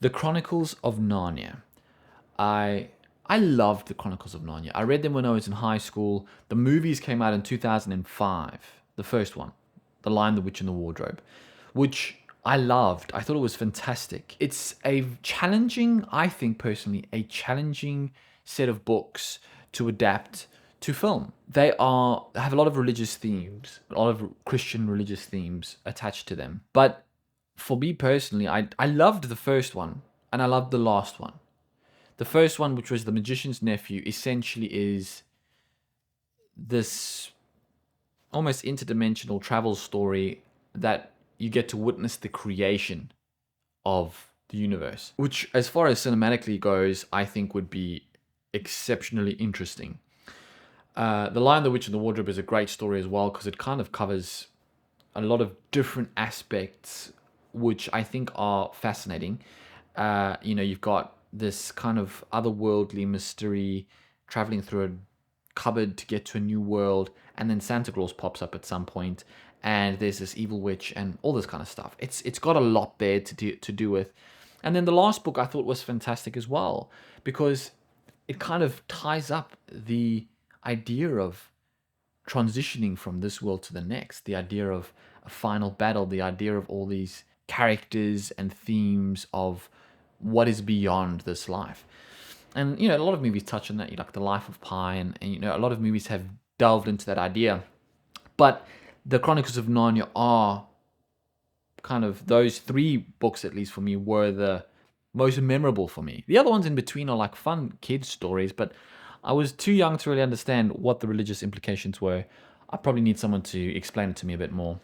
The Chronicles of Narnia. I I loved the Chronicles of Narnia. I read them when I was in high school. The movies came out in 2005. The first one, The Lion, the Witch, and the Wardrobe, which I loved. I thought it was fantastic. It's a challenging, I think personally, a challenging set of books to adapt to film. Have a lot of religious themes, a lot of Christian religious themes attached to them. But for me personally, I loved the first one and I loved the last one. The first one, which was The Magician's Nephew, essentially is this almost interdimensional travel story that you get to witness the creation of the universe, which, as far as cinematically goes, I think would be exceptionally interesting. The Lion, the Witch, and the Wardrobe is a great story as well because it kind of covers a lot of different aspects, which I think are fascinating. You've got this kind of otherworldly mystery traveling through a cupboard to get to a new world, and then Santa Claus pops up at some point, and there's this evil witch and all this kind of stuff. It's got a lot there to do with. And then the last book I thought was fantastic as well because it kind of ties up the idea of transitioning from this world to the next, the idea of a final battle, the idea of all these characters and themes of what is beyond this life. And, a lot of movies touch on that, like The Life of Pi, and a lot of movies have delved into that idea. But the Chronicles of Narnia are kind of, those three books, at least for me, were the most memorable for me. The other ones in between are like fun kids' stories, but I was too young to really understand what the religious implications were. I probably need someone to explain it to me a bit more.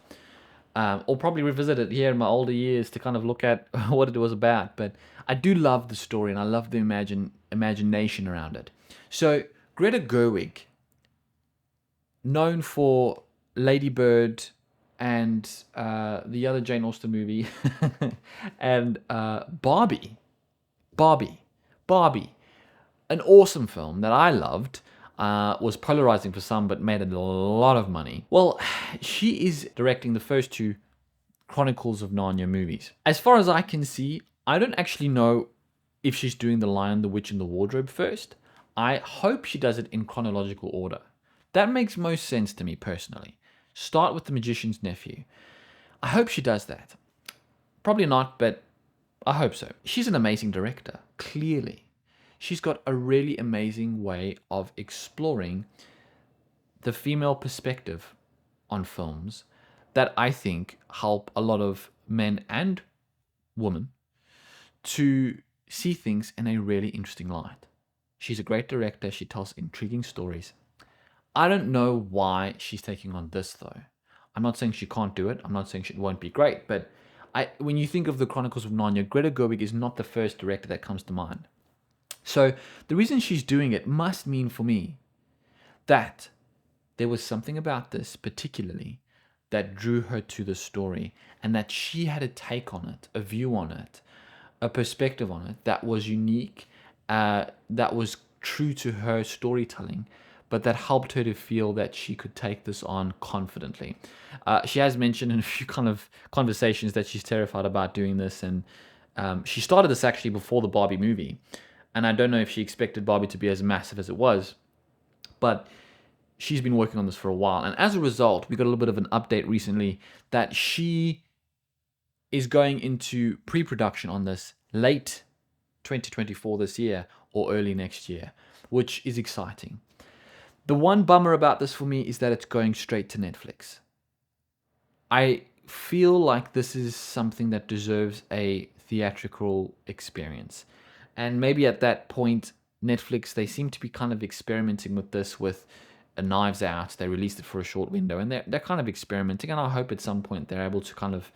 Or probably revisit it here in my older years to kind of look at what it was about. But I do love the story and I love the imagination around it. So Greta Gerwig, known for Lady Bird and the other Jane Austen movie, and Barbie, an awesome film that I loved. Was polarizing for some, but made a lot of money. Well, she is directing the first two Chronicles of Narnia movies. As far as I can see, I don't actually know if she's doing The Lion, the Witch, and the Wardrobe first. I hope she does it in chronological order. That makes most sense to me personally. Start with The Magician's Nephew. I hope she does that. Probably not, but I hope so. She's an amazing director, clearly. She's got a really amazing way of exploring the female perspective on films that I think help a lot of men and women to see things in a really interesting light. She's a great director. She tells intriguing stories. I don't know why she's taking on this, though. I'm not saying she can't do it. I'm not saying she won't be great. But when you think of the Chronicles of Narnia, Greta Gerwig is not the first director that comes to mind. So the reason she's doing it must mean for me that there was something about this particularly that drew her to the story, and that she had a take on it, a view on it, a perspective on it that was unique, that was true to her storytelling, but that helped her to feel that she could take this on confidently. She has mentioned in a few kind of conversations that she's terrified about doing this, and she started this actually before the Barbie movie. And I don't know if she expected Barbie to be as massive as it was, but she's been working on this for a while. And as a result, we got a little bit of an update recently that she is going into pre-production on this late 2024 this year or early next year, which is exciting. The one bummer about this for me is that it's going straight to Netflix. I feel like this is something that deserves a theatrical experience. And maybe at that point, Netflix, they seem to be kind of experimenting with this with Knives Out. They released it for a short window, and they're kind of experimenting. And I hope at some point they're able to kind of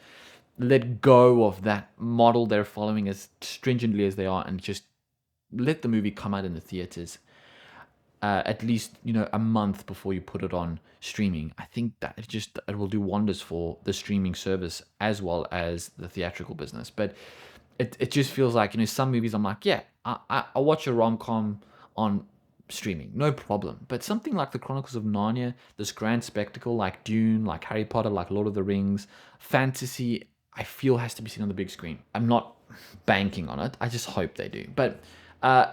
let go of that model they're following as stringently as they are, and just let the movie come out in the theaters at least a month before you put it on streaming. I think that it will do wonders for the streaming service as well as the theatrical business. But it just feels like, some movies I'm like, yeah, I'll watch a rom-com on streaming, no problem. But something like the Chronicles of Narnia, this grand spectacle like Dune, like Harry Potter, like Lord of the Rings, fantasy, I feel has to be seen on the big screen. I'm not banking on it. I just hope they do. But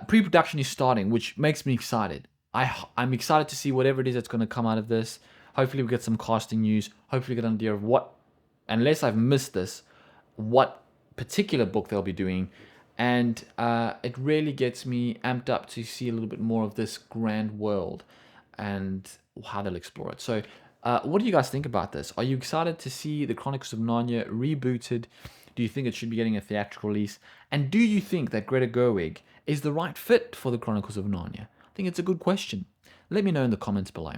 pre-production is starting, which makes me excited. I'm excited to see whatever it is that's going to come out of this. Hopefully we get some casting news. Hopefully we get an idea of what, unless I've missed this, what particular book they'll be doing. And it really gets me amped up to see a little bit more of this grand world and how they'll explore it. So what do you guys think about this? Are you excited to see the Chronicles of Narnia rebooted? Do you think it should be getting a theatrical release? And do you think that Greta Gerwig is the right fit for the Chronicles of Narnia? I think it's a good question. Let me know in the comments below.